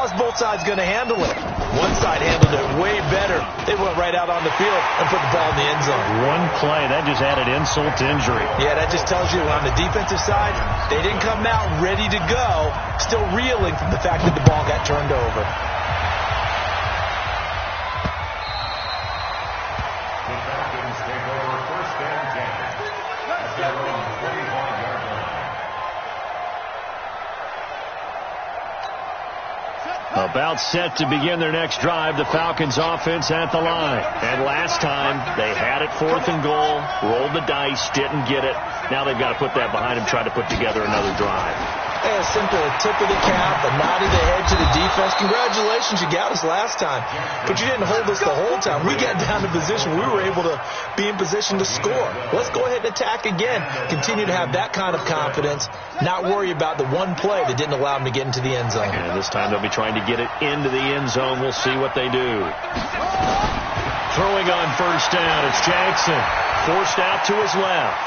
how's both sides going to handle it? One side handled it way better. They went right out on the field and put the ball in the end zone. One play, that just added insult to injury. Yeah, that just tells you on the defensive side, they didn't come out ready to go, still reeling from the fact that the ball got turned over. About set to begin their next drive, the Falcons offense at the line. And last time, they had it 4th and goal, rolled the dice, didn't get it. Now they've got to put that behind them, try to put together another drive. A simple tip of the cap, a nod of the head to the defense. Congratulations, you got us last time. But you didn't hold us the whole time. We got down to position. We were able to be in position to score. Let's go ahead and attack again. Continue to have that kind of confidence, not worry about the one play that didn't allow them to get into the end zone. And this time they'll be trying to get it into the end zone. We'll see what they do. Throwing on first down, it's Jackson. Forced out to his left.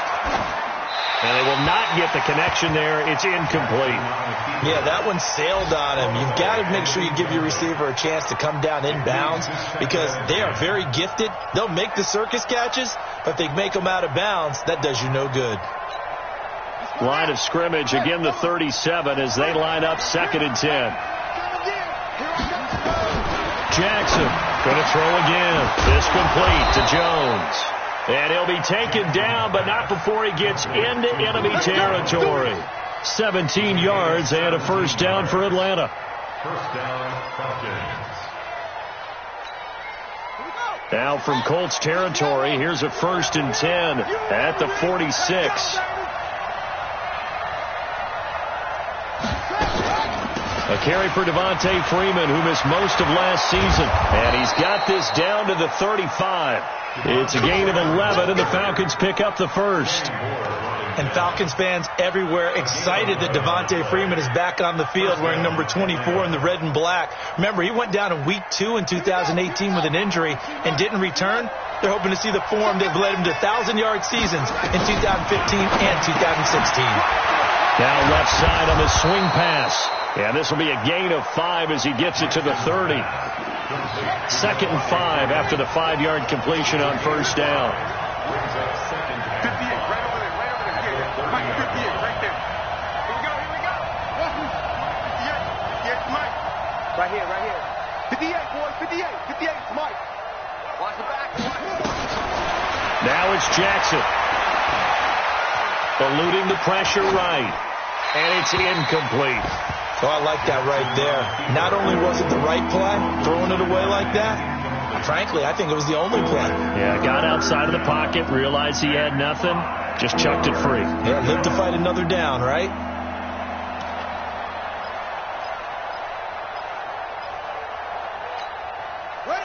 And they will not get the connection there. It's incomplete. Yeah, that one sailed on him. You've got to make sure you give your receiver a chance to come down inbounds because they are very gifted. They'll make the circus catches, but if they make them out of bounds, that does you no good. Line of scrimmage, again the 37 as they line up 2nd and 10. Jackson going to throw again. This complete to Jones. And he'll be taken down, but not before he gets into enemy territory. 17 yards and a first down for Atlanta. First down, Falcons. Now from Colts territory, here's a 1st and 10 at the 46. A carry for Devontae Freeman, who missed most of last season. And he's got this down to the 35. It's a gain of 11, and the Falcons pick up the first. And Falcons fans everywhere excited that Devontae Freeman is back on the field wearing number 24 in the red and black. Remember, he went down in week 2 in 2018 with an injury and didn't return. They're hoping to see the form that led him to 1,000-yard seasons in 2015 and 2016. Now left side on the swing pass. And this will be a gain of 5 as he gets it to the 30. 2nd and 5 after the 5-yard completion on first down. 58, right over there, Mike, 58, right there. Here we go. 58, Mike. Right here. 58, boys, 58, it's Mike. Watch the back. Now it's Jackson. Eluding the pressure right. And it's incomplete. Oh, I like that right there. Not only was it the right play, throwing it away like that, frankly, I think it was the only play. Yeah, got outside of the pocket, realized he had nothing, just chucked it free. Yeah, lived to fight another down, right?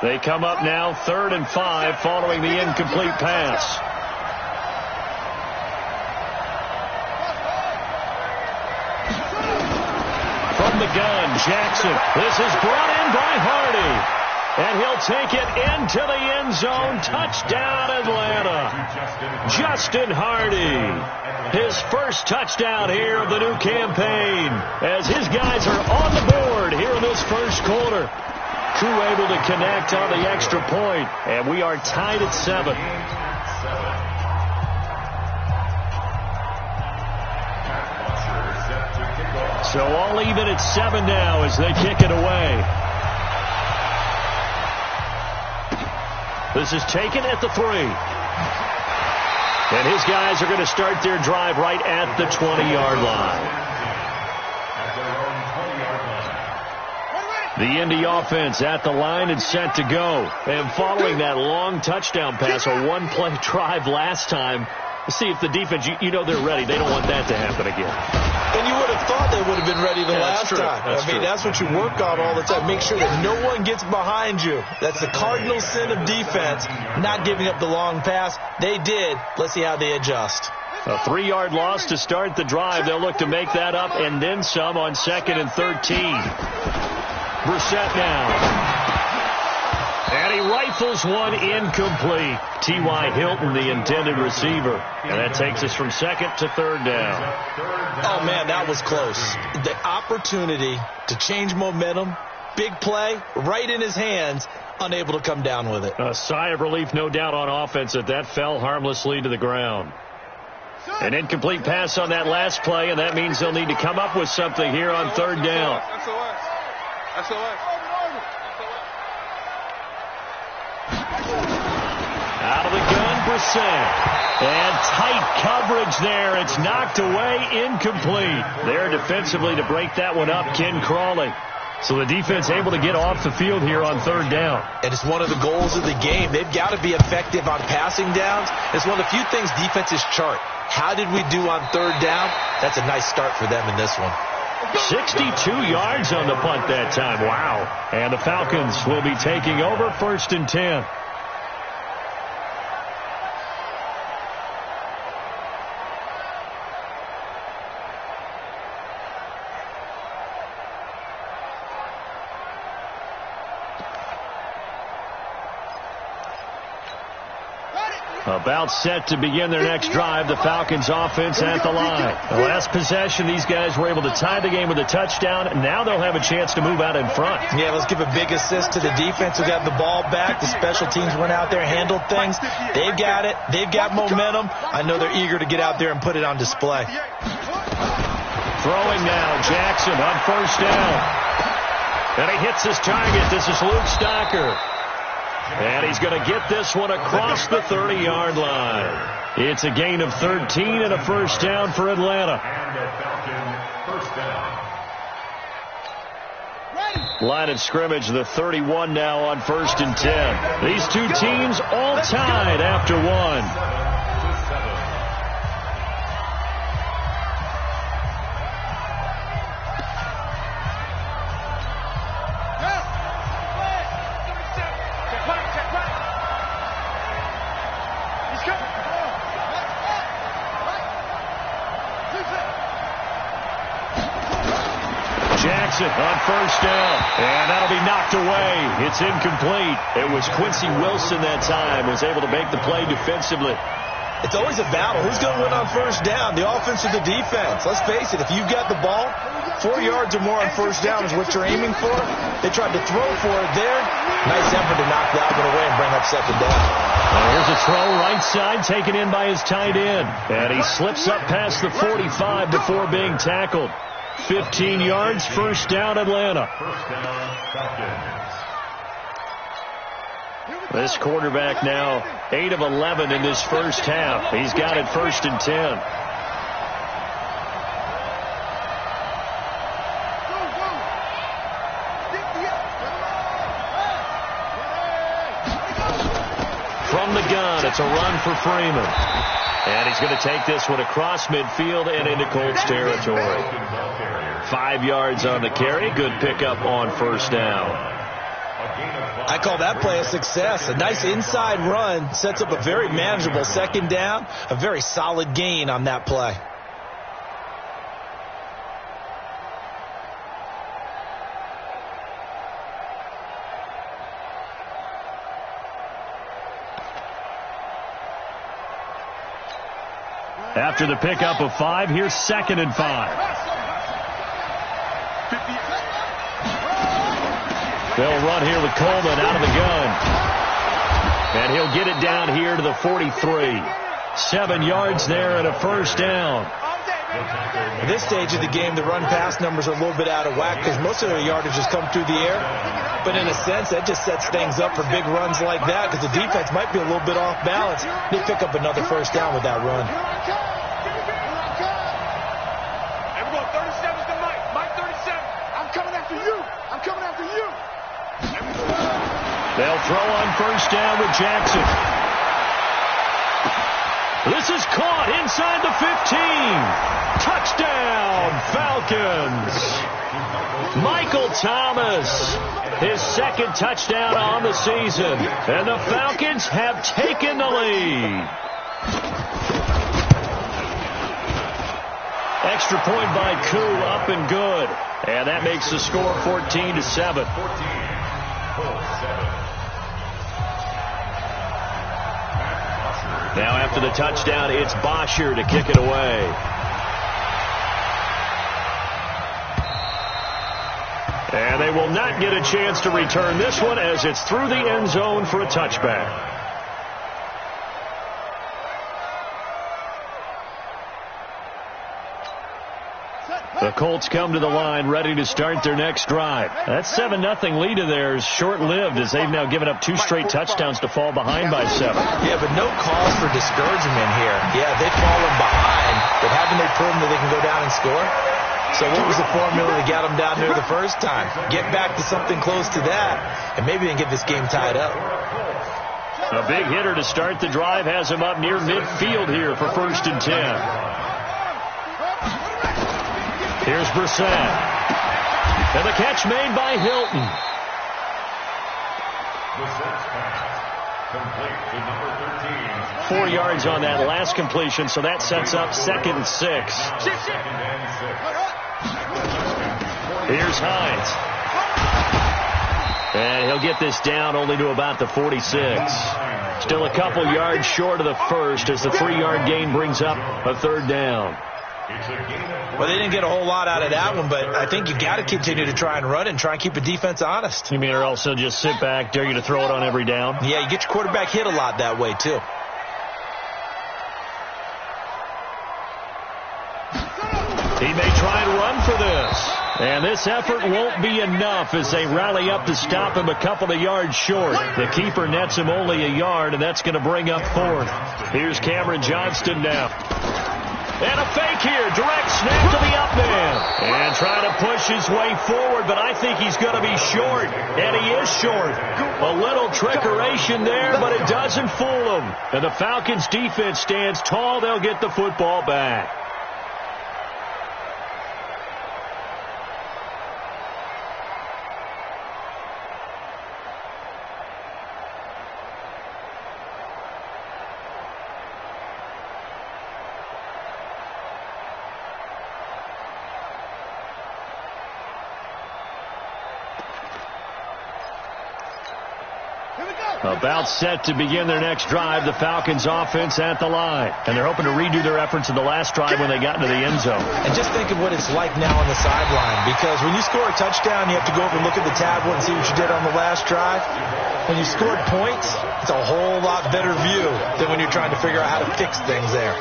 They come up now 3rd and 5 following the incomplete pass. From the gun, Jackson. This is brought in by Hardy. And he'll take it into the end zone. Touchdown, Atlanta. Justin Hardy. His first touchdown here of the new campaign. As his guys are on the board here in this first quarter. Crew able to connect on the extra point. And we are tied at 7. So all even at 7 now as they kick it away. This is taken at the 3. And his guys are going to start their drive right at the 20-yard line. The Indy offense at the line and set to go. And following that long touchdown pass, a one-play drive last time, see if the defense, you know they're ready. They don't want that to happen again. And you would have thought they would have been ready the last time. That's what you work on all the time. Make sure that no one gets behind you. That's the cardinal sin of defense, not giving up the long pass. They did. Let's see how they adjust. A 3-yard loss to start the drive. They'll look to make that up and then some on 2nd and 13. Brissett now. And he rifles one incomplete. T.Y. Hilton, the intended receiver. And that takes us from 2nd to 3rd down. Oh, man, that was close. The opportunity to change momentum, big play right in his hands, unable to come down with it. A sigh of relief, no doubt, on offense that fell harmlessly to the ground. An incomplete pass on that last play, and that means they'll need to come up with something here on third down. Out of the gun, Brissett. And tight coverage there. It's knocked away, incomplete. There defensively to break that one up, Ken Crawley. So the defense able to get off the field here on third down. And it's one of the goals of the game. They've got to be effective on passing downs. It's one of the few things defenses chart. How did we do on third down? That's a nice start for them in this one. 62 yards on the punt that time. Wow. And the Falcons will be taking over 1st and 10. About set to begin their next drive, the Falcons offense at the line. The last possession, these guys were able to tie the game with a touchdown, and now they'll have a chance to move out in front. Yeah, let's give a big assist to the defense who got the ball back. The special teams went out there, handled things. They've got it. They've got momentum. I know they're eager to get out there and put it on display. Throwing now, Jackson on 1st down. And he hits his target. This is Luke Stocker. And he's going to get this one across the 30-yard line. It's a gain of 13 and a 1st down for Atlanta. And a Falcon 1st down. Line of scrimmage, the 31 now on 1st and 10. These two teams all tied after one. On 1st down, and that'll be knocked away. It's incomplete. It was Quincy Wilson that time, was able to make the play defensively. It's always a battle. Who's going to win on 1st down, the offense or the defense? Let's face it, if you've got the ball, 4 yards or more on 1st down is what you're aiming for. They tried to throw for it there. Nice effort to knock that one away and bring up 2nd down. And here's a throw right side taken in by his tight end. And he slips up past the 45 before being tackled. 15 yards, 1st down, Atlanta. 1st down, Falcons. This quarterback now 8 of 11 in this first half. He's got it 1st and 10. From the gun, it's a run for Freeman. And he's going to take this one across midfield and into Colts territory. 5 yards on the carry. Good pickup on 1st down. I call that play a success. A nice inside run sets up a very manageable 2nd down. A very solid gain on that play. After the pickup of 5, here's 2nd and 5. They'll run here with Coleman out of the gun. And he'll get it down here to the 43. 7 yards there and a 1st down. At this stage of the game, the run-pass numbers are a little bit out of whack because most of their yardage has come through the air. But in a sense, that just sets things up for big runs like that because the defense might be a little bit off balance. They pick up another 1st down with that run. Everyone, 37's the Mike. Mike 37. I'm coming after you. I'm coming after you. They'll throw on 1st down with Jackson. This is caught inside the 15. Touchdown, Falcons. Michael Thomas, his 2nd touchdown on the season. And the Falcons have taken the lead. Extra point by Koo, up and good. And that makes the score 14-7. Now after the touchdown, it's Bosher to kick it away. And they will not get a chance to return this one as it's through the end zone for a touchback. The Colts come to the line ready to start their next drive. That 7-0 lead of theirs short-lived as they've now given up 2 straight touchdowns to fall behind by 7. Yeah, but no cause for discouragement here. Yeah, they've fallen behind, but haven't they proven that they can go down and score? So what was the formula that got them down there the first time? Get back to something close to that, and maybe they can get this game tied up. A big hitter to start the drive has him up near midfield here for 1st and 10. Here's Brissett. And the catch made by Hilton. Complete to number 13. 4 yards on that last completion, so that sets up 2nd and 6. Here's Hines. And he'll get this down only to about the 46. Still a couple yards short of the first as the 3-yard gain brings up a 3rd down. Well, they didn't get a whole lot out of that one, but I think you got to continue to try and run and try and keep the defense honest. You mean or else they'll just sit back, dare you to throw it on every down? Yeah, you get your quarterback hit a lot that way, too. He may try and run for this. And this effort won't be enough as they rally up to stop him a couple of yards short. The keeper nets him only a yard, and that's going to bring up 4th. Here's Cameron Johnston now. And a fake here. Direct snap to the up man. And trying to push his way forward, but I think he's going to be short. And he is short. A little trickeration there, but it doesn't fool him. And the Falcons defense stands tall. They'll get the football back. About set to begin their next drive, the Falcons offense at the line. And they're hoping to redo their efforts in the last drive when they got into the end zone. And just think of what it's like now on the sideline, because when you score a touchdown, you have to go over and look at the tablet and see what you did on the last drive. When you scored points, it's a whole lot better view than when you're trying to figure out how to fix things there.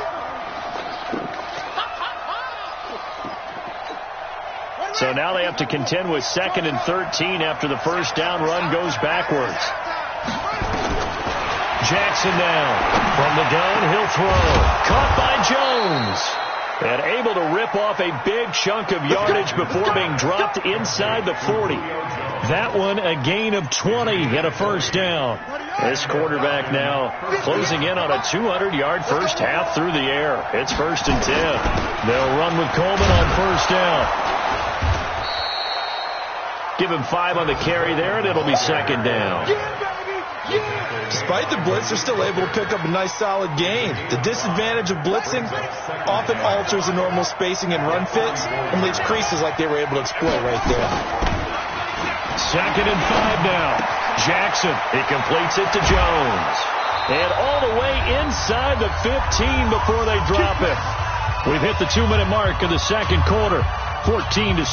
So now they have to contend with 2nd and 13 after the first down run goes backwards. Jackson now. From the gun, he'll throw. Caught by Jones. And able to rip off a big chunk of yardage before being dropped inside the 40. That one a gain of 20 and a 1st down. This quarterback now closing in on a 200-yard first half through the air. It's 1st and 10. They'll run with Coleman on 1st down. Give him 5 on the carry there, and it'll be 2nd down. Despite the blitz, they're still able to pick up a nice solid gain. The disadvantage of blitzing often alters the normal spacing and run fits and leaves creases like they were able to exploit right there. 2nd and 5 now. Jackson, he completes it to Jones. And all the way inside the 15 before they drop it. We've hit the 2-minute mark of the 2nd quarter, 14-7.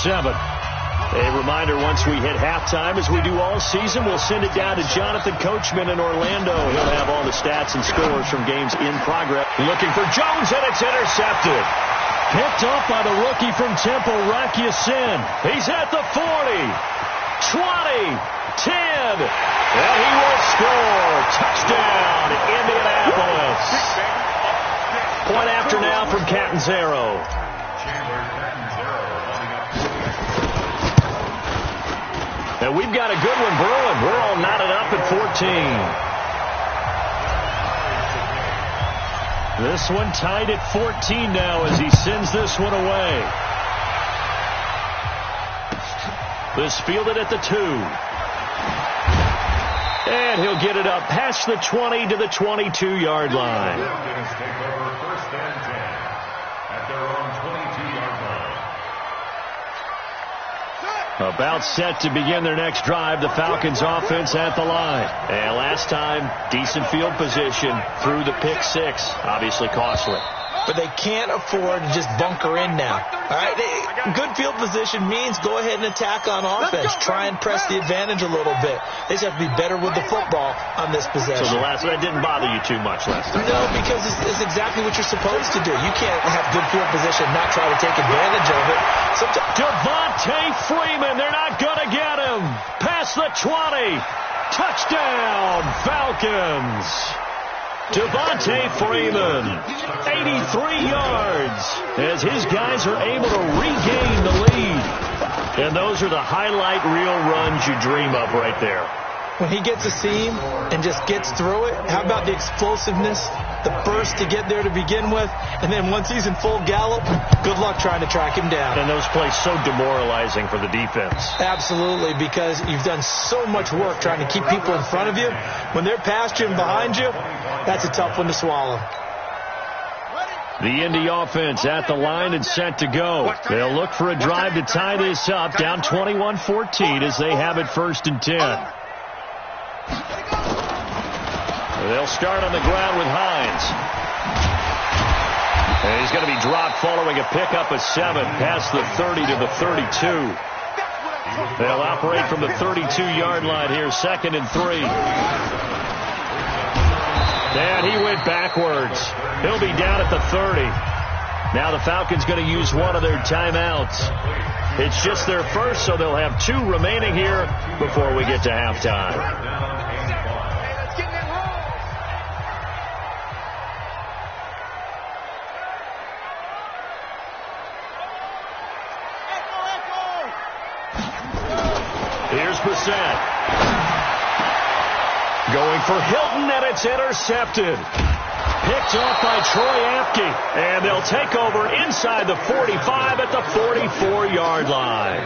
A reminder, once we hit halftime, as we do all season, we'll send it down to Jonathan Coachman in Orlando. He'll have all the stats and scores from games in progress. Looking for Jones, and it's intercepted. Picked off by the rookie from Temple, Rocky Sin. He's at the 40, 20, 10, and he will score. Touchdown, Indianapolis. Point after now from Catanzaro. And we've got a good one brewing. We're all knotted up at 14. This one tied at 14 now as he sends this one away. This fielded at the 2. And he'll get it up past the 20 to the 22-yard line. About set to begin their next drive, the Falcons offense at the line. And last time, decent field position through the pick 6. Obviously costly. but they can't afford to just bunker in now. All right, good field position means go ahead and attack on offense. Try and press the advantage a little bit. They just have to be better with the football on this possession. So the last one didn't bother you too much last time? No, because it's exactly what you're supposed to do. You can't have good field position and not try to take advantage of it. Devontae Freeman, they're not going to get him. Past the 20. Touchdown, Falcons. Devontae Freeman, 83 yards, as his guys are able to regain the lead. And those are the highlight reel runs you dream of right there. When he gets a seam and just gets through it, how about the explosiveness, the burst to get there to begin with, and then once he's in full gallop, good luck trying to track him down. And those plays so demoralizing for the defense. Absolutely, because you've done so much work trying to keep people in front of you. When they're past you and behind you, that's a tough one to swallow. The Indy offense at the line and set to go. They'll look for a drive to tie this up, down 21-14 as they have it 1st and 10. They'll start on the ground with Hines. And he's going to be dropped following a pickup of 7 past the 30 to the 32. They'll operate from the 32-yard line here, 2nd and 3. And he went backwards. He'll be down at the 30. Now the Falcons going to use one of their timeouts. It's just their first, so they'll have 2 remaining here before we get to halftime. Here's Brissett. Going for Hilton, and it's intercepted. Picked off by Troy Apke. And they'll take over inside the 45 at the 44-yard line.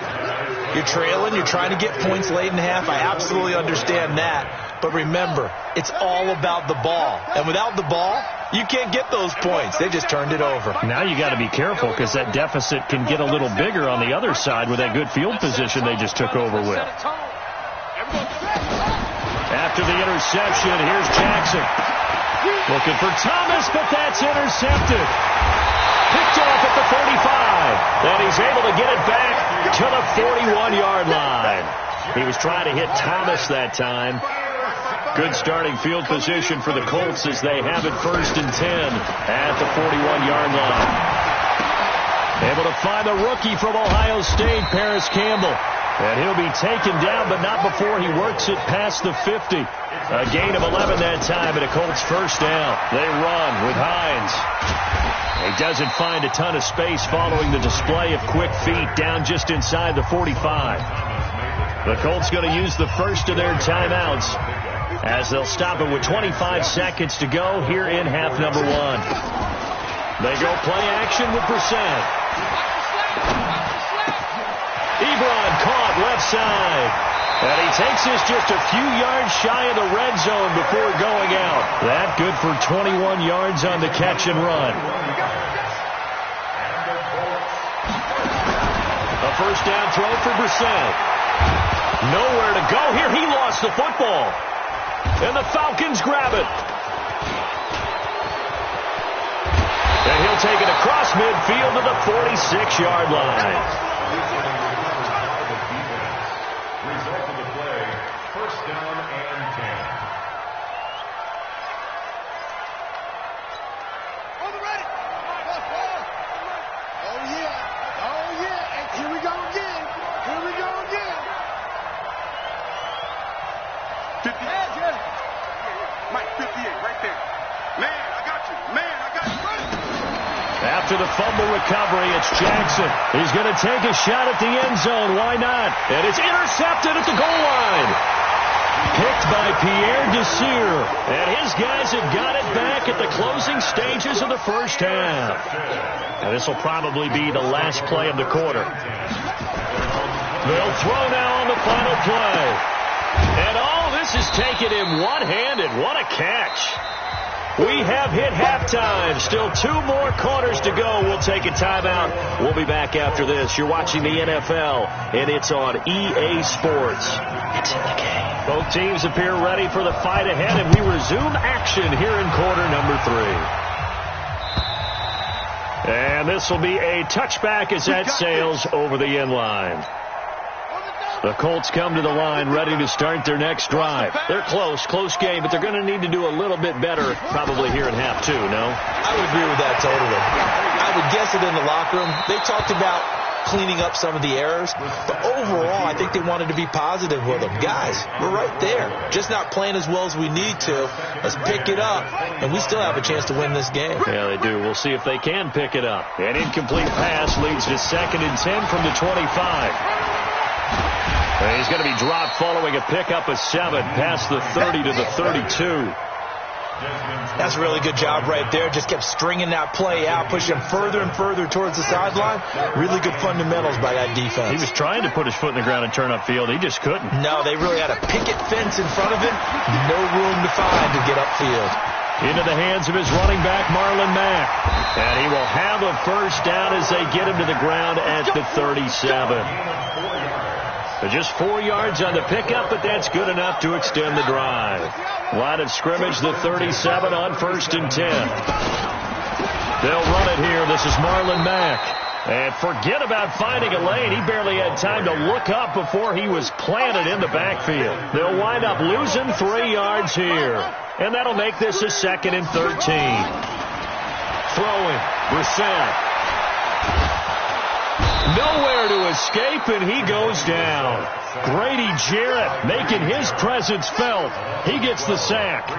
You're trailing. You're trying to get points late in half. I absolutely understand that. But remember, it's all about the ball. And without the ball, you can't get those points. They just turned it over. Now you got to be careful because that deficit can get a little bigger on the other side with that good field position they just took over with. After the interception, here's Jackson. Looking for Thomas, but that's intercepted. Picked off at the 45. And he's able to get it back to the 41-yard line. He was trying to hit Thomas that time. Good starting field position for the Colts as they have it 1st and 10 at the 41-yard line. Able to find the rookie from Ohio State, Paris Campbell. And he'll be taken down, but not before he works it past the 50. A gain of 11 that time, and a Colts first down. They run with Hines. He doesn't find a ton of space following the display of quick feet down just inside the 45. The Colts going to use the first of their timeouts as they'll stop it with 25 seconds to go here in half number 1. They go play action with Brissett. Ebron caught left side. And he takes this just a few yards shy of the red zone before going out. That good for 21 yards on the catch and run. A first down throw for Brissett. Nowhere to go here. He lost the football. And the Falcons grab it. And he'll take it across midfield to the 46-yard line. After the fumble recovery, it's Jackson. He's going to take a shot at the end zone. Why not? And it's intercepted at the goal line. Picked by Pierre Desir. And his guys have got it back at the closing stages of the first half. And this will probably be the last play of the quarter. They'll throw now on the final play. And all this is taken in one-handed. What a catch. We have hit halftime. Still 2 more quarters to go. We'll take a timeout. We'll be back after this. You're watching the NFL, and it's on EA Sports. It's in the game. Both teams appear ready for the fight ahead, and we resume action here in quarter number 3. And this will be a touchback as that sails over the end line. The Colts come to the line ready to start their next drive. They're close game, but they're going to need to do a little bit better probably here in half two, no? I would agree with that totally. I would guess it in the locker room. They talked about cleaning up some of the errors, but overall I think they wanted to be positive with them. Guys, we're right there. Just not playing as well as we need to. Let's pick it up, and we still have a chance to win this game. Yeah, they do. We'll see if they can pick it up. An incomplete pass leads to 2nd and 10 from the 25. He's going to be dropped following a pickup of 7 past the 30 to the 32. That's a really good job right there. Just kept stringing that play out, pushing him further and further towards the sideline. Really good fundamentals by that defense. He was trying to put his foot in the ground and turn upfield. He just couldn't. No, they really had a picket fence in front of him. No room to find to get upfield. Into the hands of his running back, Marlon Mack. And he will have a first down as they get him to the ground at the 37. Just 4 yards on the pickup, but that's good enough to extend the drive. Line of scrimmage, the 37 on 1st and 10. They'll run it here. This is Marlon Mack. And forget about finding a lane. He barely had time to look up before he was planted in the backfield. They'll wind up losing 3 yards here. And that'll make this a 2nd and 13. Throwing, Brissett. Nowhere to escape, and he goes down. Grady Jarrett making his presence felt. He gets the sack.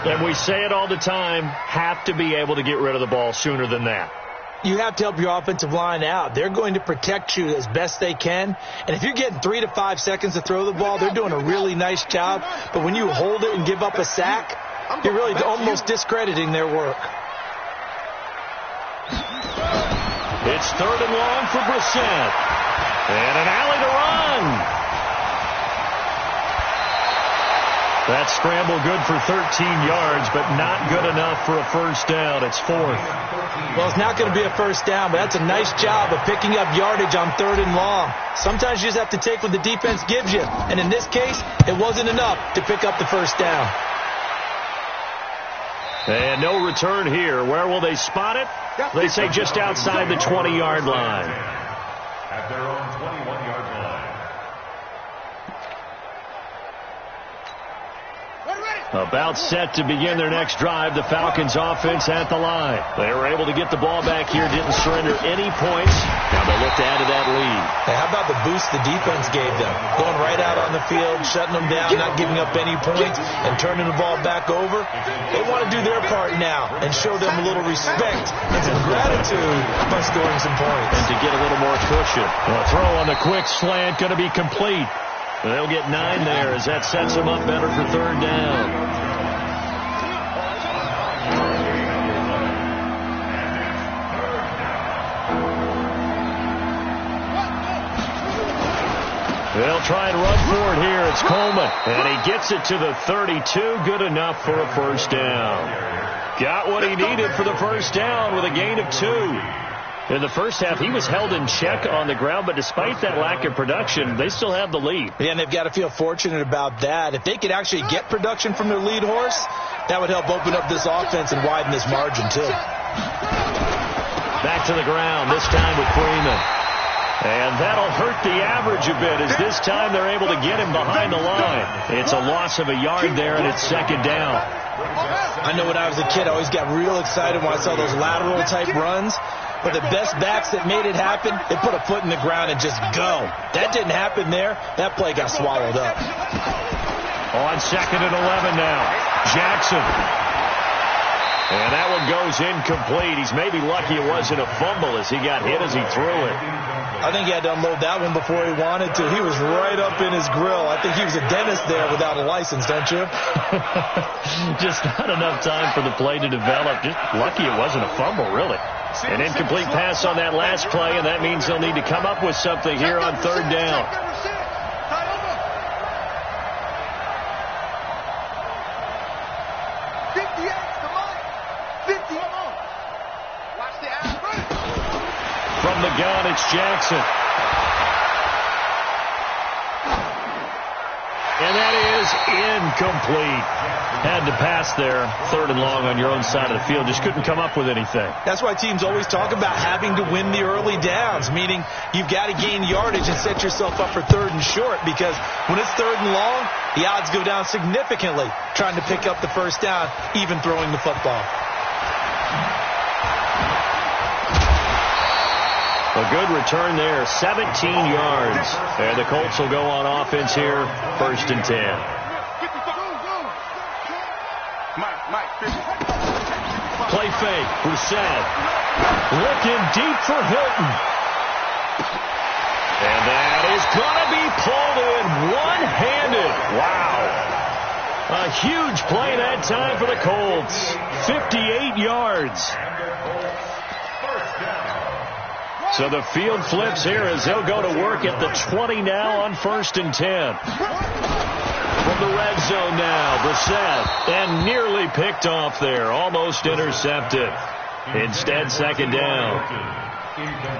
And we say it all the time, have to be able to get rid of the ball sooner than that. You have to help your offensive line out. They're going to protect you as best they can. And if you're getting 3 to 5 seconds to throw the ball, they're doing a really nice job. But when you hold it and give up a sack, you're really almost discrediting their work. It's 3rd and long for Brissett. And an alley to run. That scramble good for 13 yards, but not good enough for a first down. It's 4th. Well, it's not going to be a first down, but that's a nice job of picking up yardage on 3rd and long. Sometimes you just have to take what the defense gives you. And in this case, it wasn't enough to pick up the first down. And no return here. Where will they spot it? They say just outside the 20-yard line. At their own 21-yard line. About set to begin their next drive. The Falcons offense at the line. They were able to get the ball back here. Didn't surrender any points. Now they look to add to that lead. Hey, how about the boost the defense gave them? Going right out on the field, shutting them down, not giving up any points, and turning the ball back over. They want to do their part now and show them a little respect and some gratitude by scoring some points. And to get a little more cushion. A throw on the quick slant going to be complete. They'll get 9 there as that sets them up better for 3rd down. They'll try and run for it here. It's Coleman. And he gets it to the 32. Good enough for a first down. Got what he needed for the first down with a gain of 2. In the first half, he was held in check on the ground, but despite that lack of production, they still have the lead. Yeah, and they've got to feel fortunate about that. If they could actually get production from their lead horse, that would help open up this offense and widen this margin, too. Back to the ground, this time with Freeman. And that'll hurt the average a bit as this time they're able to get him behind the line. It's a loss of a yard there, and it's 2nd down. I know when I was a kid, I always got real excited when I saw those lateral-type runs. But the best backs that made it happen, they put a foot in the ground and just go. That didn't happen there. That play got swallowed up. On 2nd and 11 now. Jackson. And that one goes incomplete. He's maybe lucky it wasn't a fumble as he got hit as he threw it. I think he had to unload that one before he wanted to. He was right up in his grill. I think he was a dentist there without a license, don't you? Just not enough time for the play to develop. Just lucky it wasn't a fumble, really. An incomplete pass on that last play, and that means they'll need to come up with something here on 3rd down. From the gun, it's Jackson. And that is incomplete. Had to pass there, 3rd and long on your own side of the field. Just couldn't come up with anything. That's why teams always talk about having to win the early downs, meaning you've got to gain yardage and set yourself up for 3rd and short, because when it's 3rd and long, the odds go down significantly trying to pick up the first down, even throwing the football. A good return there, 17 yards. And the Colts will go on offense here, 1st and 10. Play fake, Brissett. Looking deep for Hilton. And that is going to be pulled in one-handed. Wow. A huge play that time for the Colts. 58 yards. So the field flips here as they'll go to work at the 20 now on 1st and 10. From the red zone now, Brissett, and nearly picked off there, almost intercepted. Instead, 2nd down.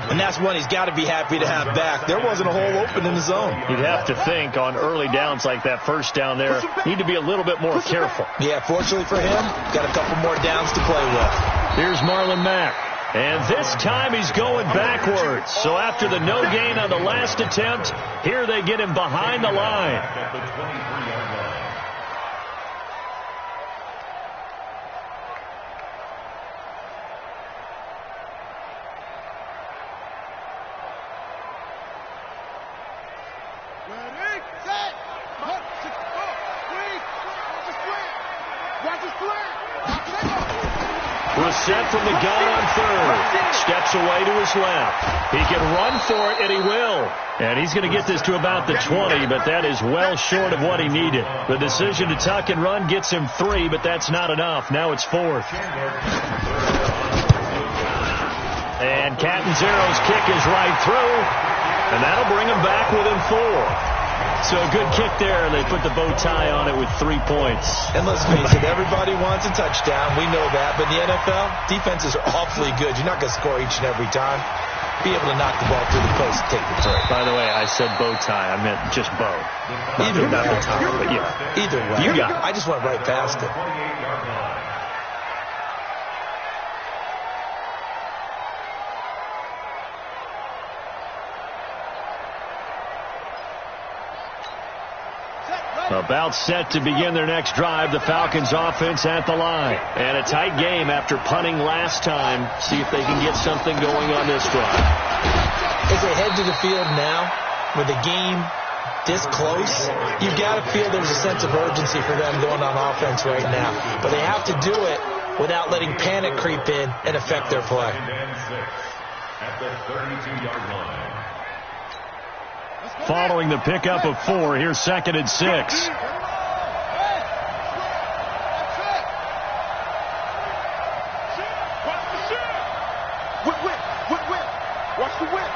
And that's one he's got to be happy to have back. There wasn't a hole open in the zone. You'd have to think on early downs like that, 1st down there, need to be a little bit more careful. Yeah, fortunately for him, got a couple more downs to play with. Here's Marlon Mack. And this time he's going backwards. So after the no gain on the last attempt, here they get him behind the line. Brissett from the gun on 3rd. Steps away to his left. He can run for it, and he will. And he's going to get this to about the 20, but that is well short of what he needed. The decision to tuck and run gets him 3, but that's not enough. Now it's 4th. And Catanzaro's kick is right through, and that'll bring him back within 4. So a good kick there, and they put the bow tie on it with 3 points. And let's face it, everybody wants a touchdown. We know that. But in the NFL, defenses are awfully good. You're not going to score each and every time. Be able to knock the ball through the post and take the three. By the way, I said bow tie. I meant just bow. Either way. The tie, but yeah. Either way. You got it. I just went right past it. About set to begin their next drive. The Falcons offense at the line. And a tight game after punting last time. See if they can get something going on this drive. As they head to the field now, with the game this close, you've got to feel there's a sense of urgency for them going on offense right now. But they have to do it without letting panic creep in and affect their play. At the 32-yard line. Following the pickup of 4, here's 2nd and 6. Watch the whip.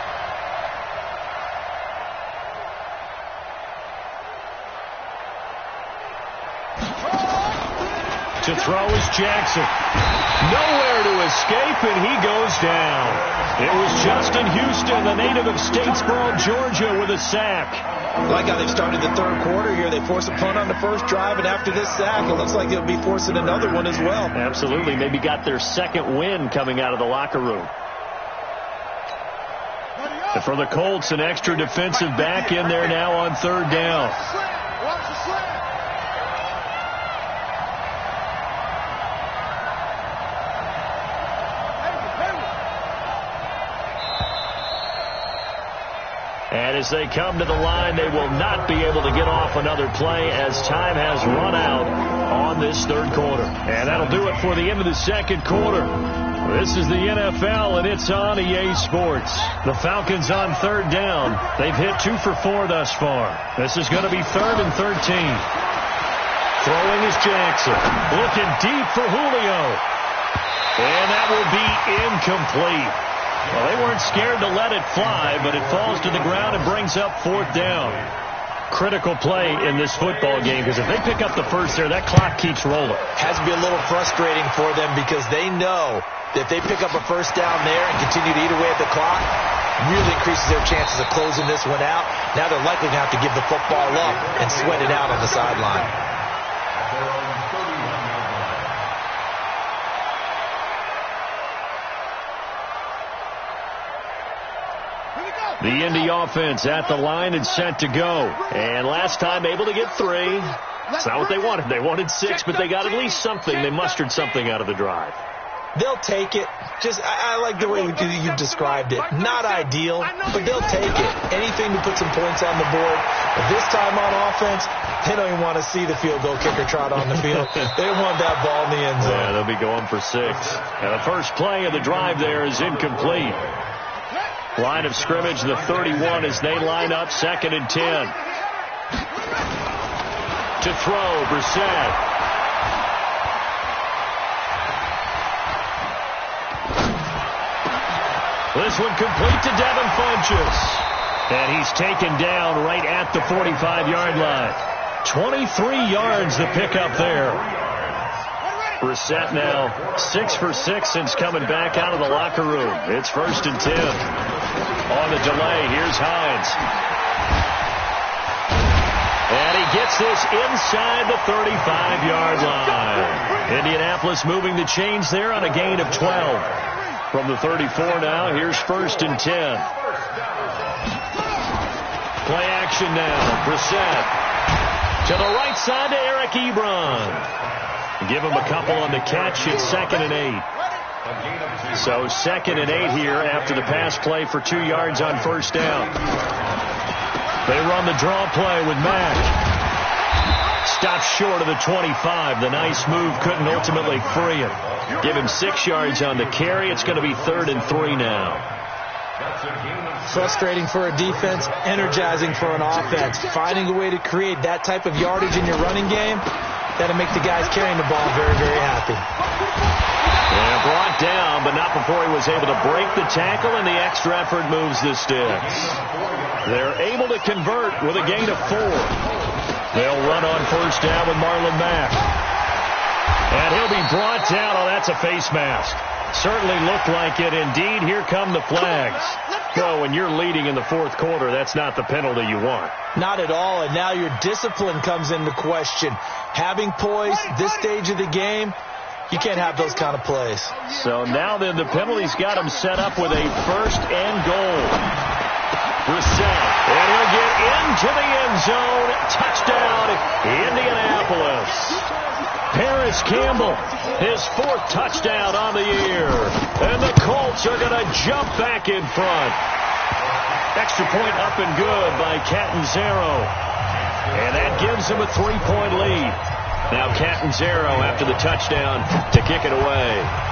To throw is Jackson. Nowhere to escape, and he goes down. It was Justin Houston, the native of Statesboro, Georgia, with a sack. I like how they've started the 3rd quarter here. They force a punt on the first drive, and after this sack, it looks like they'll be forcing another one as well. Absolutely. Maybe got their 2nd win coming out of the locker room. And for the Colts, an extra defensive back in there now on 3rd down. Watch the slant. And as they come to the line, they will not be able to get off another play as time has run out on this 3rd quarter. And that'll do it for the end of the 2nd quarter. This is the NFL, and it's on EA Sports. The Falcons on 3rd down. They've hit 2 for 4 thus far. This is going to be 3rd and 13. Throwing is Jackson. Looking deep for Julio. And that will be incomplete. Well, they weren't scared to let it fly, but it falls to the ground and brings up 4th down. Critical play in this football game, because if they pick up the first there, that clock keeps rolling. Has to be a little frustrating for them because they know that if they pick up a first down there and continue to eat away at the clock, really increases their chances of closing this one out. Now they're likely going to have to give the football up and sweat it out on the sideline. The Indy offense at the line and set to go. And last time able to get 3. It's not what they wanted. They wanted 6, but they got at least something. They mustered something out of the drive. They'll take it. I like the way you described it. Not ideal, but they'll take it. Anything to put some points on the board. But this time on offense, they don't even want to see the field goal kicker trot on the field. They want that ball in the end zone. Yeah, they'll be going for 6. And the first play of the drive there is incomplete. Line of scrimmage, the 31 as they line up, 2nd and 10. To throw, Brissett. This one complete to Devin Funchess. And he's taken down right at the 45-yard line. 23 yards the pickup there. Brissett now 6 for 6 since coming back out of the locker room. It's 1st and 10. On the delay, here's Hines. And he gets this inside the 35-yard line. Indianapolis moving the chains there on a gain of 12. From the 34 now, here's 1st and 10. Play action now. Brissett to the right side to Eric Ebron. Give him a couple on the catch. It's 2nd and 8. So 2nd and 8 here after the pass play for 2 yards on 1st down. They run the draw play with Mack. Stops short of the 25. The nice move couldn't ultimately free him. Give him 6 yards on the carry. It's going to be 3rd and 3 now. Frustrating for a defense, energizing for an offense. Finding a way to create that type of yardage in your running game, that'll make the guys carrying the ball very, very happy. And brought down, but not before he was able to break the tackle, and the extra effort moves the sticks. They're able to convert with a gain of 4. They'll run on 1st down with Marlon Mack. And he'll be brought down. Oh, that's a face mask. Certainly looked like it. Indeed, here come the flags. Well, when you're leading in the 4th quarter, that's not the penalty you want. Not at all, and now your discipline comes into question. Having poise, this stage of the game, you can't have those kind of plays. So now then the penalty's got him set up with a 1st and goal. Brissett, and he'll get into the end zone. Touchdown, Indianapolis. Paris Campbell, his 4th touchdown on the year. And the Colts are going to jump back in front. Extra point up and good by Catanzaro. And that gives them a 3-point lead. Now Catanzaro after the touchdown to kick it away.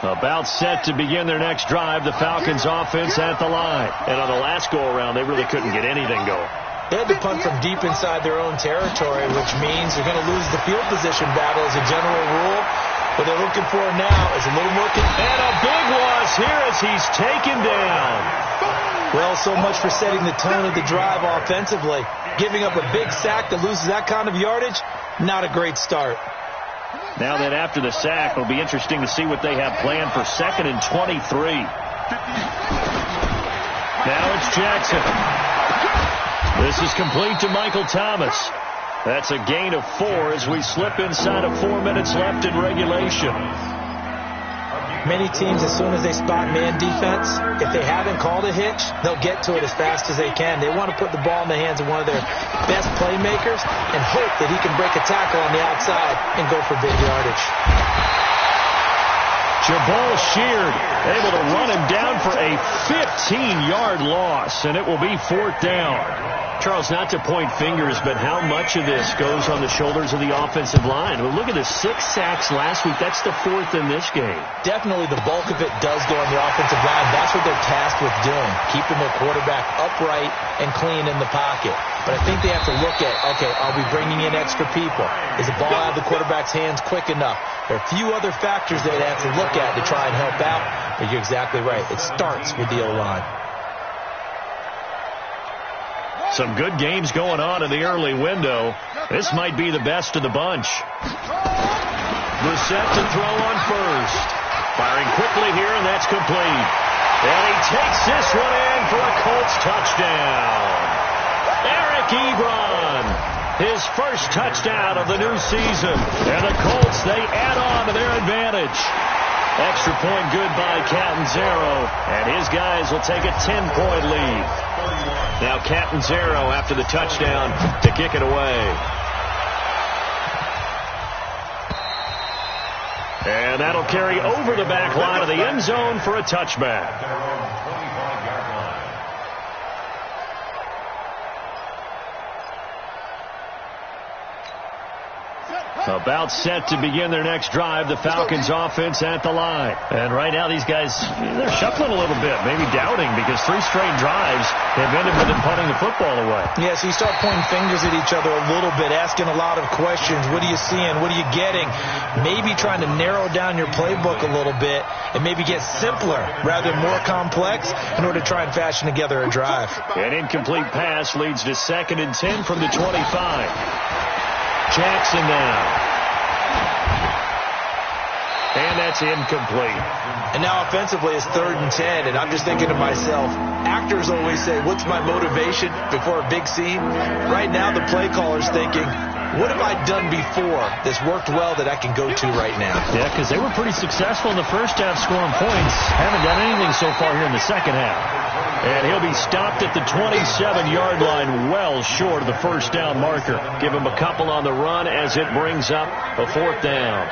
About set to begin their next drive, the Falcons offense at the line. And on the last go-around, they really couldn't get anything going. They had to punt from deep inside their own territory, which means they're going to lose the field position battle as a general rule. What they're looking for now is a little more... And a big loss here as he's taken down. Well, so much for setting the tone of the drive offensively. Giving up a big sack that loses that kind of yardage, not a great start. Now that after the sack, it'll be interesting to see what they have planned for 2nd and 23. Now it's Jackson. This is complete to Michael Thomas. That's a gain of 4 as we slip inside of 4 minutes left in regulation. Many teams, as soon as they spot man defense, if they haven't called a hitch, they'll get to it as fast as they can. They want to put the ball in the hands of one of their best playmakers and hope that he can break a tackle on the outside and go for big yardage. Jabal Sheard able to run him down for a 15-yard loss, and it will be 4th down. Charles, not to point fingers, but how much of this goes on the shoulders of the offensive line? Well, look at the 6 sacks last week. That's the 4th in this game. Definitely the bulk of it does go on the offensive line. That's what they're tasked with doing, keeping their quarterback upright and clean in the pocket. But I think they have to look at, okay, are we bringing in extra people? Is the ball out of the quarterback's hands quick enough? There are a few other factors they'd have to look at to try and help out. But you're exactly right. It starts with the O-line. Some good games going on in the early window. This might be the best of the bunch. The set to throw on first. Firing quickly here, and that's complete. And he takes this one in for a Colts touchdown. Eric Ebron, his first touchdown of the new season. And the Colts, they add on to their advantage. Extra point good by Catanzaro, and his guys will take a 10-point lead. Now Catanzaro after the touchdown to kick it away. And that'll carry over the back line of the end zone for a touchback. About set to begin their next drive, the Falcons offense at the line. And right now these guys, they're shuffling a little bit, maybe doubting, because 3 straight drives have ended with them punting the football away. Yeah, so you start pointing fingers at each other a little bit, asking a lot of questions. What are you seeing? What are you getting? Maybe trying to narrow down your playbook a little bit and maybe get simpler rather than more complex in order to try and fashion together a drive. An incomplete pass leads to 2nd and 10 from the 25. Jackson now. And that's incomplete. And now offensively it's 3rd and 10, and I'm just thinking to myself, actors always say, what's my motivation before a big scene? Right now the play caller's thinking, what have I done before that's worked well that I can go to right now? Yeah, because they were pretty successful in the first half scoring points. Haven't done anything so far here in the second half. And he'll be stopped at the 27-yard line, well short of the first down marker. Give him a couple on the run as it brings up a 4th down.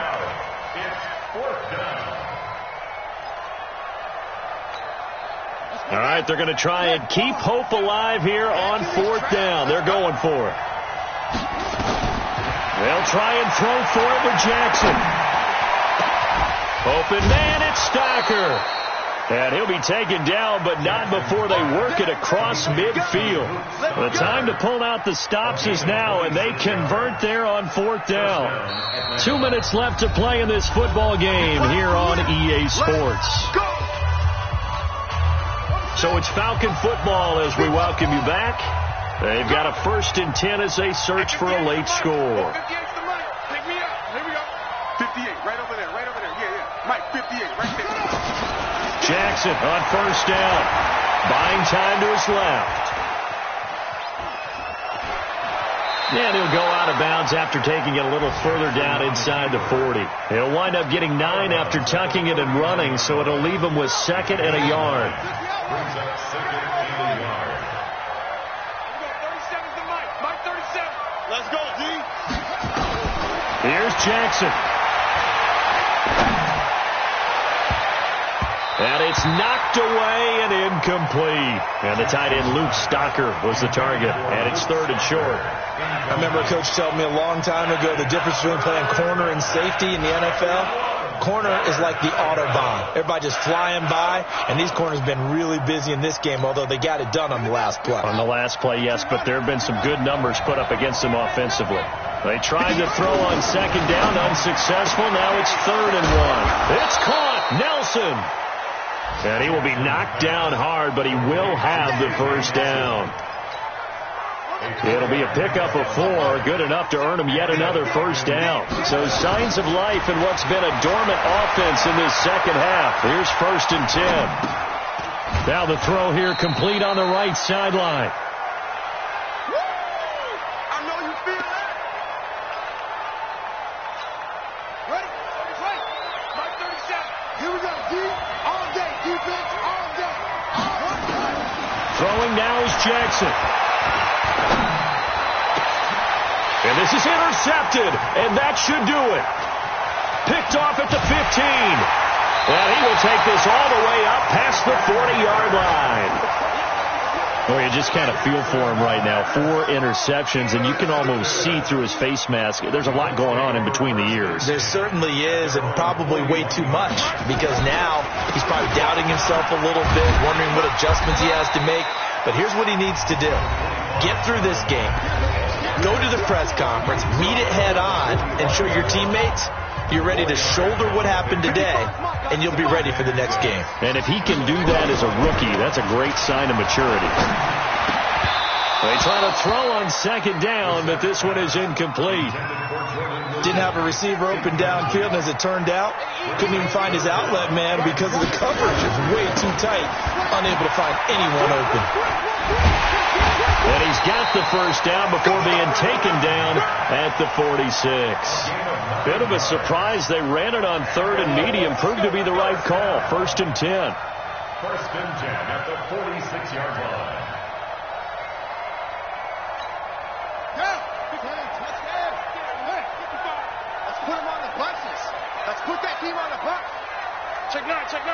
All right, they're going to try and keep hope alive here on 4th down. They're going for it. They'll try and throw for it with Jackson. Open man, it's Stocker. And he'll be taken down, but not before they work it across midfield. The time to pull out the stops is now, and they convert there on 4th down. 2 minutes left to play in this football game here on EA Sports. So it's Falcon football as we welcome you back. They've got a 1st and 10 as they search for a late score. 58's the money. Pick me up. Here we go. 58, right over there, right over there. Yeah. Mike, 58, right there. Jackson on 1st down. Buying time to his left. And he'll go out of bounds after taking it a little further down inside the 40. He'll wind up getting 9 after tucking it and running, so it'll leave him with 2nd and a yard. Brings up 2nd and a yard. 37's the Mike. Mike 37. Let's go, D. Here's Jackson. And it's knocked away and incomplete. And the tight end Luke Stocker was the target. And it's 3rd and short. I remember a coach told me a long time ago the difference between playing corner and safety in the NFL. Corner is like the Autobahn. Everybody just flying by, and these corners have been really busy in this game, although they got it done on the last play. On the last play, yes, but there have been some good numbers put up against them offensively. They tried to throw on 2nd down, unsuccessful. Now it's 3rd and 1. It's caught. Nelson. And he will be knocked down hard, but he will have the 1st down. It'll be a pickup of 4, good enough to earn him yet another 1st down. So signs of life in what's been a dormant offense in this second half. Here's 1st and 10. Now the throw here complete on the right sideline. I know you feel that. Ready? Mike 37. Here we go, D. All day. Defense, all day. Throwing now is Jackson. And this is intercepted, and that should do it. Picked off at the 15. And he will take this all the way up past the 40-yard line. Well, you just kind of feel for him right now. 4 interceptions, and you can almost see through his face mask. There's a lot going on in between the ears. There certainly is, and probably way too much, because now he's probably doubting himself a little bit, wondering what adjustments he has to make. But here's what he needs to do. Get through this game. Go to the press conference, meet it head on, and show your teammates you're ready to shoulder what happened today, and you'll be ready for the next game. And if he can do that as a rookie, that's a great sign of maturity. They try to throw on second down, but this one is incomplete. Didn't have a receiver open downfield, and as it turned out, couldn't even find his outlet man because of the coverage. It's way too tight, unable to find anyone open. And he's got the first down before being taken down at the 46. Bit of a surprise. They ran it on 3rd and medium. Proved to be the right call. 1st and 10. 1st and 10 at the 46-yard line. Let's put him on the buses. Let's put that team on the bus. Check 9, check 9.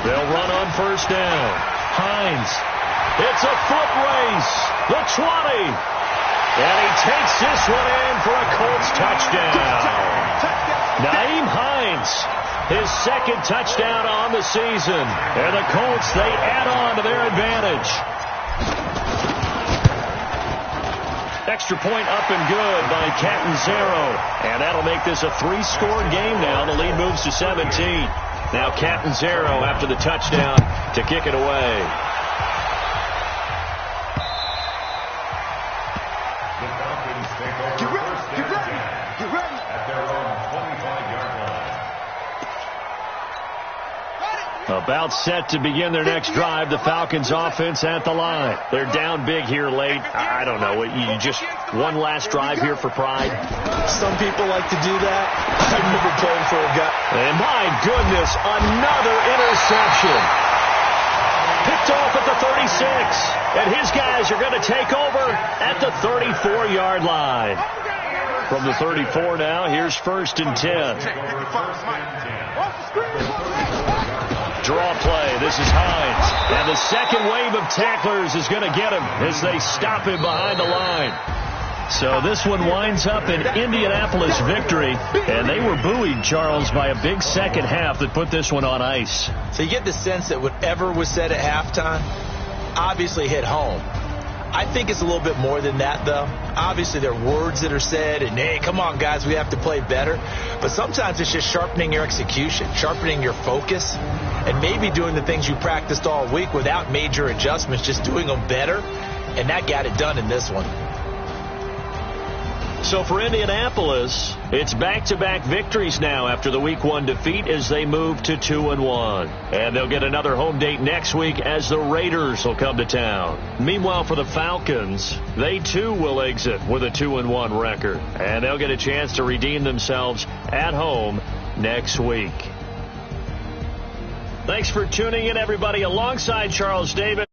They'll run on 1st down. Hines. It's a foot race. The 20. And he takes this one in for a Colts touchdown. Nyheim Hines, his 2nd touchdown on the season. And the Colts, they add on to their advantage. Extra point up and good by Catanzaro. And that'll make this a 3-score game now. The lead moves to 17. Now Catanzaro after the touchdown to kick it away. The Falcons take over Get ready, first get and ready, 10 get ready. at their own 25-yard line. About set to begin their next drive. The Falcons offense at the line. They're down big here late. I don't know. You just one last drive here for pride. Some people like to do that. I remember playing for a guy. And my goodness, another interception. Picked off at the 36. And his guys are going to take over at the 34-yard line. From the 34 now, here's 1st and 10. Draw play. This is Hines. And the second wave of tacklers is going to get him as they stop him behind the line. So this one winds up an Indianapolis victory. And they were buoyed, Charles, by a big second half that put this one on ice. So you get the sense that whatever was said at halftime obviously hit home. I think it's a little bit more than that, though. Obviously, there are words that are said, and, hey, come on, guys, we have to play better. But sometimes it's just sharpening your execution, sharpening your focus, and maybe doing the things you practiced all week without major adjustments, just doing them better, and that got it done in this one. So for Indianapolis, it's back-to-back victories now after the Week 1 defeat as they move to 2-1. And they'll get another home date next week as the Raiders will come to town. Meanwhile, for the Falcons, they too will exit with a 2-1 record. And they'll get a chance to redeem themselves at home next week. Thanks for tuning in, everybody. Alongside Charles Davis.